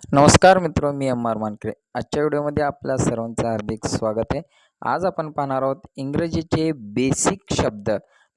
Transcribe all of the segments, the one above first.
नमस्कार मित्र, मी एम.आर. मानकरे. आजच्या व्हिडिओमध्ये आपल्या सर्वांचं हार्दिक स्वागत आहे. आज आपण पाहणार आहोत इंग्रजीचे बेसिक शब्द,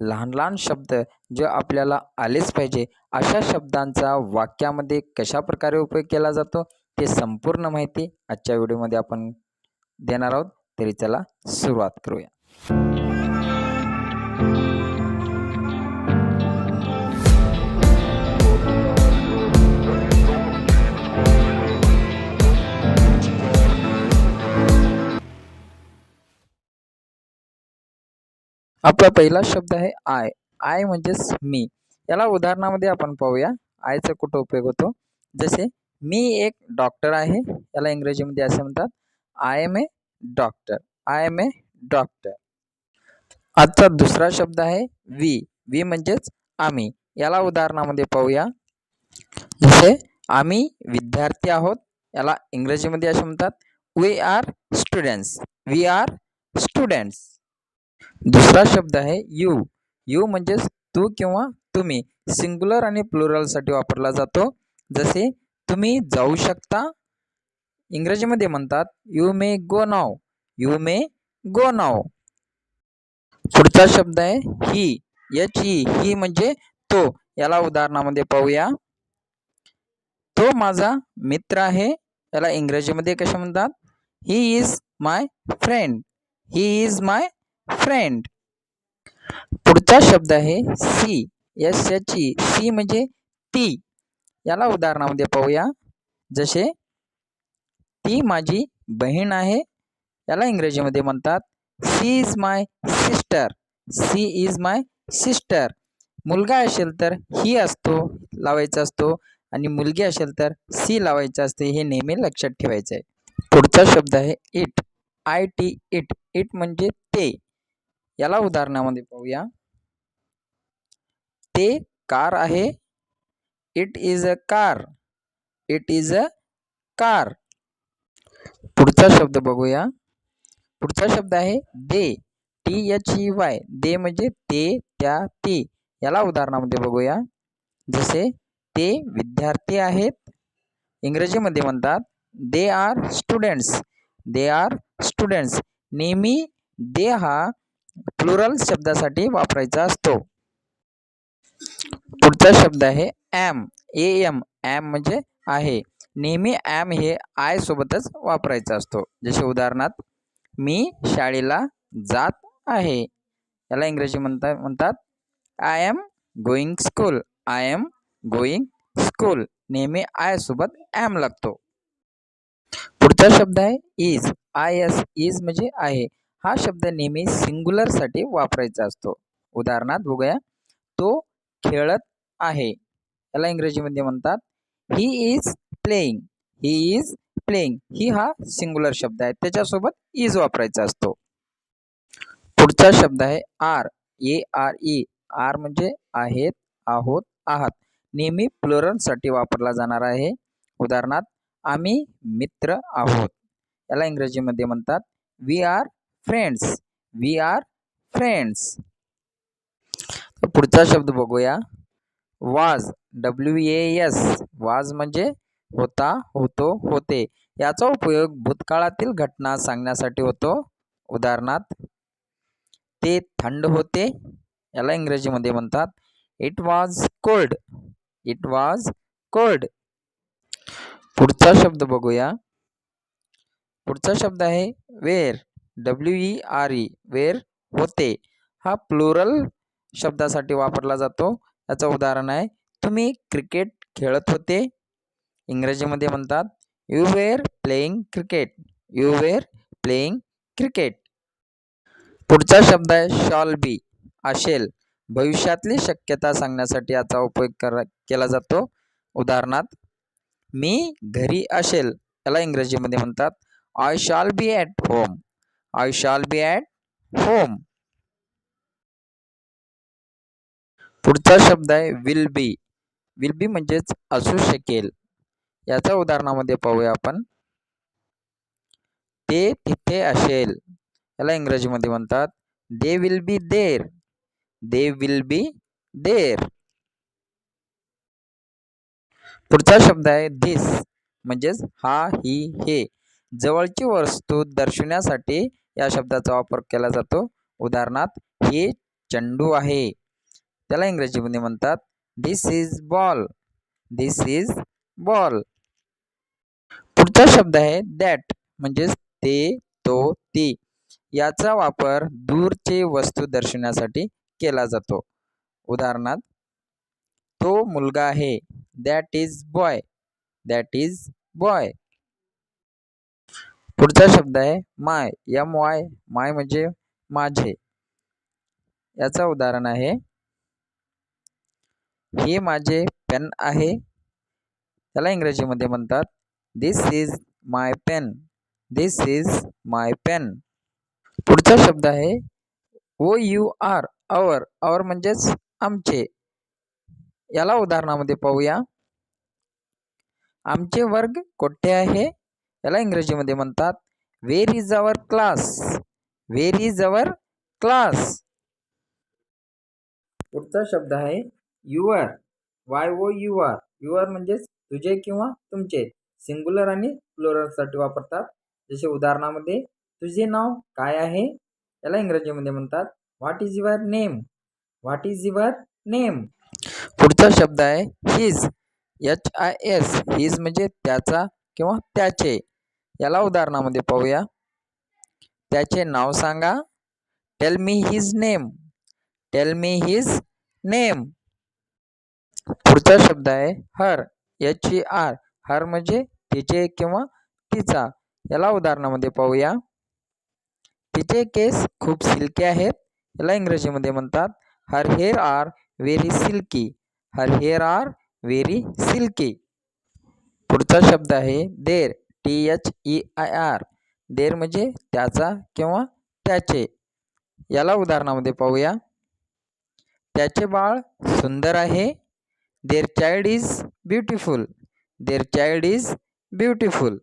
लहान लहान शब्द जे आपल्याला आलेच पाहिजे अशा शब्दांचा वाक्यामध्ये कशाप्रकारे उपयोग केला जातो ते संपूर्ण माहिती आजच्या व्हिडिओमध्ये आपण देणार आहोत. तरी चला सुरुवात करूया. आपला पहिला शब्द आहे आय. आय म्हणजेच मी. याला उदाहरणामध्ये आपण पाहूया आयचा कुठं उपयोग होतो. जसे मी एक डॉक्टर आहे, याला इंग्रजीमध्ये असे म्हणतात I am a doctor. I am a doctor. आजचा दुसरा शब्द आहे वी. वी म्हणजेच आम्ही. याला उदाहरणामध्ये पाहूया. जसे आम्ही विद्यार्थी आहोत, याला इंग्रजीमध्ये असे म्हणतात we are students. We are students. दुसरा शब्द आहे यू. यू म्हणजेच तू किंवा तुम्ही. सिंग्युलर आणि प्लुरलसाठी वापरला जातो. जसे तुम्ही जाऊ शकता, इंग्रजीमध्ये म्हणतात you may go now. You may गो नाव. पुढचा शब्द आहे ही. ही म्हणजे तो. याला उदाहरणामध्ये पाहूया. तो माझा मित्र आहे, याला इंग्रजीमध्ये कसे म्हणतात he is my friend. He is my friend. पुढचा शब्द आहे सी. सी म्हणजे ती. याला उदाहरणामध्ये पाहूया. जसे ती माझी बहीण आहे, याला इंग्रजीमध्ये म्हणतात she is my sister. She is my sister. मुलगा असेल तर ही असतो लावायचा असतो आणि मुलगी असेल तर सी लावायचं असते. हे नेहमी लक्षात ठेवायचं आहे. पुढचा शब्द आहे इट. इट. इट म्हणजे ते. याला उदाहरणामध्ये पाहूया. ते कार आहे. It is a car. It is a car. पुढचा शब्द बघूया. पुढचा शब्द आहे दे. THEY. दे म्हणजे ते, त्या, ती. याला उदाहरणामध्ये बघूया. जसे ते विद्यार्थी आहेत, इंग्रजीमध्ये म्हणतात they are students. They are students. नेहमी दे हा प्लुरल शब्दासाठी वापरायचा असतो. पुढचा शब्द आहे ॲम. AM. ॲम म्हणजे आहे. नेहमी ॲम हे आय सोबतच वापरायचा असतो. जसे उदाहरणार्थ मी शाळेला जात आहे, याला इंग्रजी म्हणतात I am going school. I am going school. नेहमी आय सोबत ॲम लागतो. पुढचा शब्द आहे इज. इज म्हणजे आहे. हा शब्द नेहमी सिंग्युलर साठी वापरायचा असतो. उदाहरणार्थ बघूया. तो खेळत आहे, याला इंग्रजीमध्ये म्हणतात he is playing. He is playing. He हा सिंग्युलर शब्द आहे, त्याच्यासोबत इज वापरायचा असतो. पुढचा शब्द आहे आर. ARE. आर म्हणजे आहेत, आहोत, आहात. नेहमी प्लुरल साठी वापरला जाणार आहे. उदाहरणार्थ आम्ही मित्र आहोत, याला इंग्रजीमध्ये म्हणतात we are friends. We are friends. पुढचा शब्द बघूया. वाज. WAS. वाज म्हणजे होता, होतो, होते. याचा उपयोग भूतकाळातील घटना सांगण्यासाठी होतो. उदाहरणार्थ ते थंड होते, याला इंग्रजीमध्ये म्हणतात it was cold. It was cold. पुढचा शब्द बघूया. पुढचा शब्द आहे वेर. WERE. वेर होते. हा प्लुरल शब्दासाठी वापरला जातो. याचं उदाहरण आहे तुम्ही क्रिकेट खेळत होते, इंग्रजीमध्ये म्हणतात you were playing cricket. You were playing cricket. पुढचा शब्द आहे शॉल बी. असेल. भविष्यातली शक्यता सांगण्यासाठी याचा उपयोग केला जातो. उदाहरणार्थ मी घरी असेल, याला इंग्रजीमध्ये म्हणतात I shall be at home. I shall be at home. पुढचा शब्द आहे विल बी. विल बी म्हणजेच असू शकेल. याचा उदाहरणामध्ये पाहूया आपण. ते तिथे असेल, याला इंग्रजीमध्ये म्हणतात they will be there. They will be there. पुढचा शब्द आहे धिस. म्हणजेच हा, ही, हे जवळची वस्तू दर्शवण्यासाठी या शब्दाचा वापर केला जातो. उदाहरणार्थ, हे चेंडू आहे. त्याला इंग्रजीमध्ये म्हणतात this is ball. This is ball. पुढचा शब्द आहे दॅट, म्हणजेच ते, तो, ती याचा वापर दूरचे वस्तू दर्शवण्यासाठी केला जातो. उदाहरणार्थ, तो मुलगा आहे. That is boy. That is boy. पुढचा शब्द आहे माय. MY. माय म्हणजे माझे. याचा उदाहरण आहे हे माझे पेन आहे. त्याला इंग्रजीमध्ये म्हणतात this is my pen. This is my pen. पुढचा शब्द आहे OUR. आवर म्हणजेच आमचे. याला उदाहरणामध्ये पाहूया. आमचे वर्ग कोठे आहे. याला इंग्रजीमध्ये म्हणतात where is our class. Where is our class. पुढचा शब्द आहे युअर. YOUR. युअर म्हणजेच तुझे किंवा तुमचे. सिंग्युलर आणि प्लुरलसाठी वापरतात. जसे उदाहरणामध्ये तुझे नाव काय आहे. याला इंग्रजीमध्ये म्हणतात what is your name. What is your name. पुढचा शब्द आहे हिज. HIS. हिज म्हणजे त्याचा किंवा त्याचे. याला उदाहरणामध्ये पाहूया. त्याचे नाव सांगा. Tell me his name. Tell me his name. पुढचा शब्द आहे हर. HER. हर म्हणजे तिचे किंवा तिचा. याला उदाहरणामध्ये पाहूया. तिचे केस खूप सिल्की आहेत. याला इंग्रजीमध्ये म्हणतात हर हेअर आर व्हेरी सिल्की. हर हेअर आर व्हेरी सिल्की. पुढचा शब्द आहे देर. THEIR. देर म्हणजे त्याचा किंवा त्याचे. याला उदाहरणामध्ये पाहूया. त्याचे बाळ सुंदर आहे. Their child is beautiful. Their child is beautiful.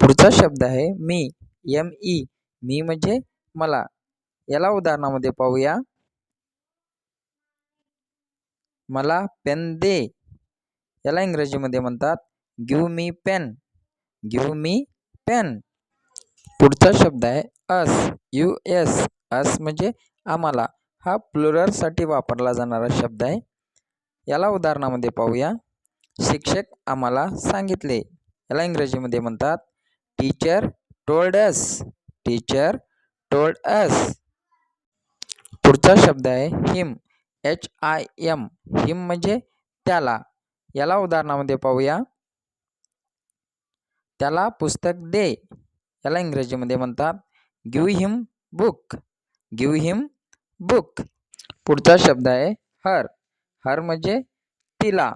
पुढचा शब्द आहे मी. ME. मी म्हणजे मला. याला उदाहरणामध्ये पाहूया. मला पेन दे. याला इंग्रजीमध्ये म्हणतात give me pen. Give me pen. पुढचा शब्द आहे अस. US. अस म्हणजे आम्हाला. हा प्लुरलसाठी वापरला जाणारा शब्द आहे. याला उदाहरणामध्ये पाहूया. शिक्षक आम्हाला सांगितले. याला इंग्रजीमध्ये म्हणतात teacher told us. Teacher told us. पुढचा शब्द आहे हिम. HIM. हिम म्हणजे त्याला. याला उदाहरणामध्ये पाहूया. त्याला पुस्तक दे. याला इंग्रजीमध्ये म्हणतात गिव्ह हिम बुक. गिव्ह हिम बुक. पुढचा शब्द आहे हर. हर म्हणजे तिला.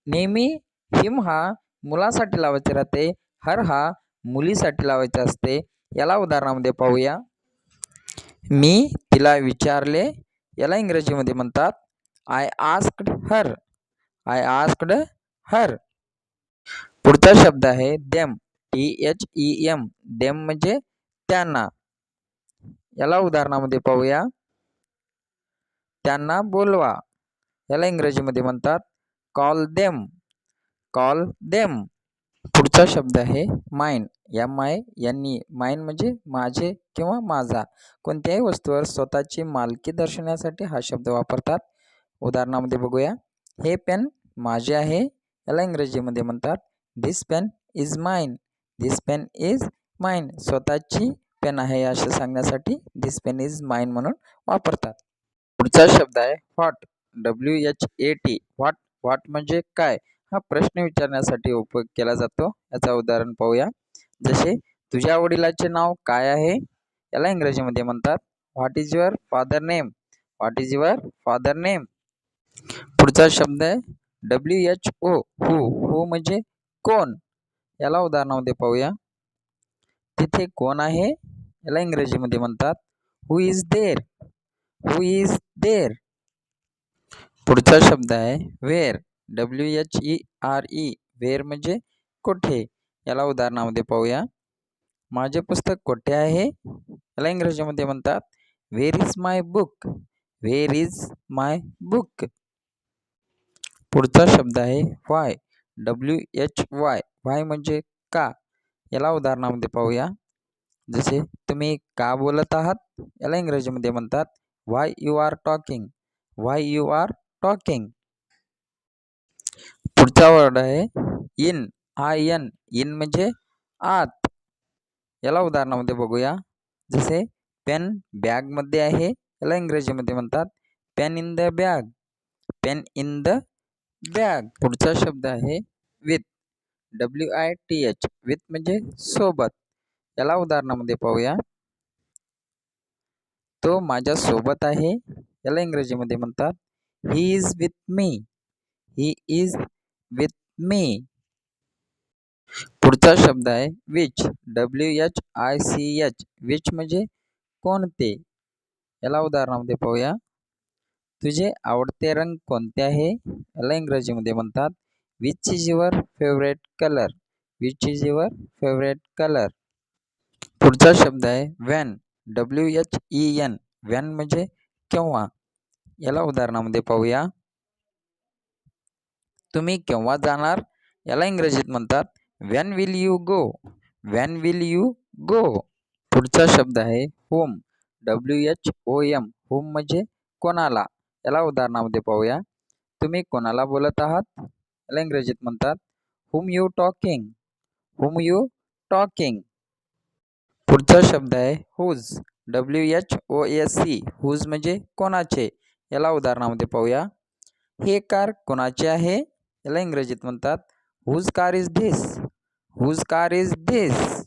नेहमी हिम हा मुलासाठी लावायचे राहते. हर हा मुलीसाठी लावायचे असते. याला उदाहरणामध्ये पाहूया. मी तिला विचारले. याला इंग्रजीमध्ये म्हणतात I asked her. I asked her. पुढचा शब्द आहे देम. THEM. देम म्हणजे त्यांना. याला उदाहरणामध्ये पाहूया. त्यांना बोलवा. याला इंग्रजीमध्ये म्हणतात कॉल देम. Call them. पुढचा शब्द आहे माइन. MINE. माइन म्हणजे माझे किंवा माझा. कोणत्याही वस्तूवर स्वतःची मालकी दर्शवण्यासाठी हा शब्द वापरतात. उदाहरणामध्ये बघूया. हे पेन माझे आहे. याला इंग्रजीमध्ये म्हणतात this pen is mine. This pen is mine. स्वतःची पेन आहे असं सांगण्यासाठी दिस पेन इज माइन म्हणून वापरतात. पुढचा शब्द आहे व्हॉट. WHAT. व्हॉट. व्हॉट म्हणजे काय. हा प्रश्न विचारण्यासाठी उपयोग केला जातो. याचा उदाहरण पाहूया. जसे तुझ्या वडिलांचे नाव काय आहे. याला इंग्रजीमध्ये म्हणतात what is your father name. What is your father name. पुढचा शब्द आहे WHO. हू म्हणजे कोण. याला उदाहरणामध्ये पाहूया. तिथे कोण आहे. याला इंग्रजीमध्ये म्हणतात who is there. Who is there. पुढचा शब्द आहे वेअर. WHERE. वेअर म्हणजे कोठे. याला उदाहरणामध्ये पाहूया. माझे पुस्तक कोठे आहे. याला इंग्रजीमध्ये म्हणतात where is my book. Where is my book. पुढचा शब्द आहे व्हाय. WHY व्हाय म्हणजे का. याला उदाहरणामध्ये पाहूया. जसे तुम्ही का बोलत आहात, याला इंग्रजीमध्ये म्हणतात why you are talking. Why you are talking. पुढचा वर्ड आहे इन. IN. इन म्हणजे आत. याला उदाहरणामध्ये बघूया. जसे पेन बॅगमध्ये आहे, याला इंग्रजीमध्ये म्हणतात pain in the bag. Pain in the bag. पुढचा शब्द आहे विथ. WITH. विथ म्हणजे सोबत. याला उदाहरणामध्ये पाहूया. तो माझ्या सोबत आहे, याला इंग्रजीमध्ये म्हणतात he is with me. He is with me. पुढचा शब्द आहे विच. WHICH. विच म्हणजे कोणते. याला उदाहरणामध्ये पाहूया. तुझे आवडते रंग कोणते आहे, याला इंग्रजीमध्ये म्हणतात which is your favourite colour. Which is your favourite colour. पुढचा शब्द आहे व्हेन. WHEN. व्हेन म्हणजे केव्हा. याला उदाहरणामध्ये पाहूया. तुम्ही केव्हा जाणार, याला इंग्रजीत म्हणतात when will you go. When will you go. पुढचा शब्द आहे होम. WHOM. होम म्हणजे कोणाला. याला उदाहरणामध्ये पाहूया. तुम्ही कोणाला बोलत आहात, याला इंग्रजीत म्हणतात whom you talking. whom you talking. पुढचा शब्द आहे whose. WHOSE. whose म्हणजे कोणाचे. याला उदाहरणामध्ये पाहूया. हे कार कोणाचे आहे, याला इंग्रजीत म्हणतात whose car is this. whose car is this.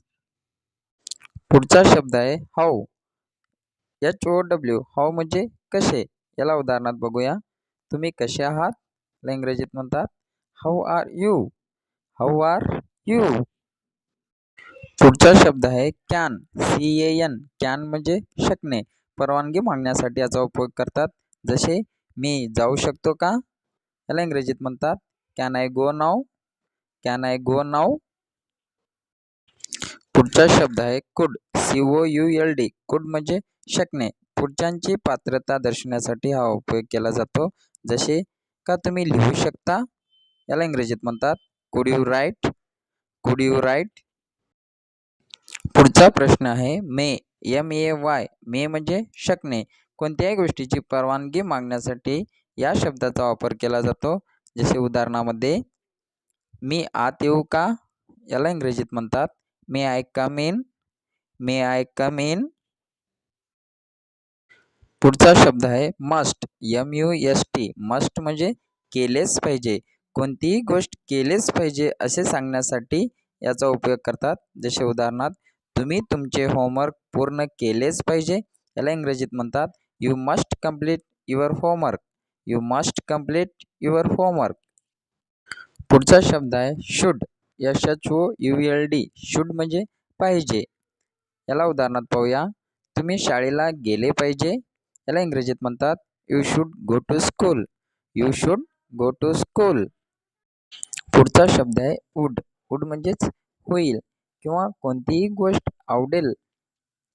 पुढचा शब्द आहे हाऊ. HOW. हाऊ म्हणजे कसे. याला उदाहरणात बघूया. तुम्ही कसे आहात, याला इंग्रजीत म्हणतात how are you. How are you. पुढचा शब्द आहे कॅन. CAN. कॅन म्हणजे शकणे. परवानगी मागण्यासाठी याचा उपयोग करतात. जसे मी जाऊ शकतो का, याला इंग्रजीत म्हणतात can I go now. Can I go now. पुढचा शब्द आहे कुड. COULD. कुड म्हणजे शकणे. पुढच्यांची पात्रता दर्शवण्यासाठी हा उपयोग केला जातो. जसे का तुम्ही लिहू शकता, याला इंग्रजीत म्हणतात कुड यू राईट. कुड यू राईट. पुढचा प्रश्न आहे मे. MAY. मे म्हणजे शकणे. कोणत्याही गोष्टीची परवानगी मागण्यासाठी या शब्दाचा वापर केला जातो. जसे उदाहरणामध्ये मी आत येऊ का, याला इंग्रजीत म्हणतात may I come in. May I come in. पुढचा शब्द आहे मस्ट. MUST. मस्ट म्हणजे केलेच पाहिजे. कोणतीही गोष्ट केलेच पाहिजे असे सांगण्यासाठी याचा उपयोग करतात. जसे उदाहरणार्थ तुम्ही तुमचे होमवर्क पूर्ण केलेच पाहिजे, याला इंग्रजीत म्हणतात you must complete your homework. You must complete your homework. पुढचा शब्द आहे शुड. SHOULD. शुड म्हणजे पाहिजे. याला उदाहरणात पाहूया. तुम्ही शाळेला गेले पाहिजे, याला इंग्रजीत म्हणतात you should go to school. You should go to school. पुढचा शब्द आहे वुड. वुड म्हणजेच होईल किंवा कोणतीही गोष्ट आवडेल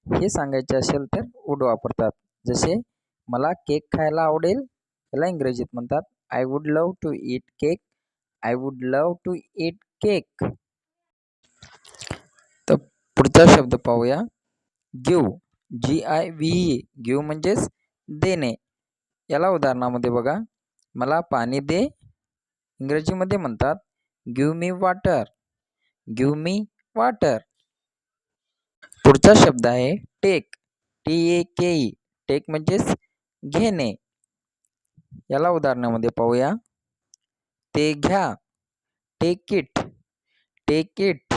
हे सांगायचे असेल तर वुड वापरतात. जसे मला केक खायला आवडेल, याला इंग्रजीत म्हणतात I would love to eat cake. I would love to eat cake. तर पुढचा शब्द पाहूया गिव्ह. GIVE. गिव्ह म्हणजेच देणे. याला उदाहरणामध्ये बघा. मला पाणी दे, इंग्रजीमध्ये म्हणतात गिव्ह मी वॉटर. Give me water. पुढचा शब्द आहे टेक. TAKE. टेक म्हणजेच घेणे. याला उदाहरणामध्ये पाहूया. ते घ्या. Take it. Take it.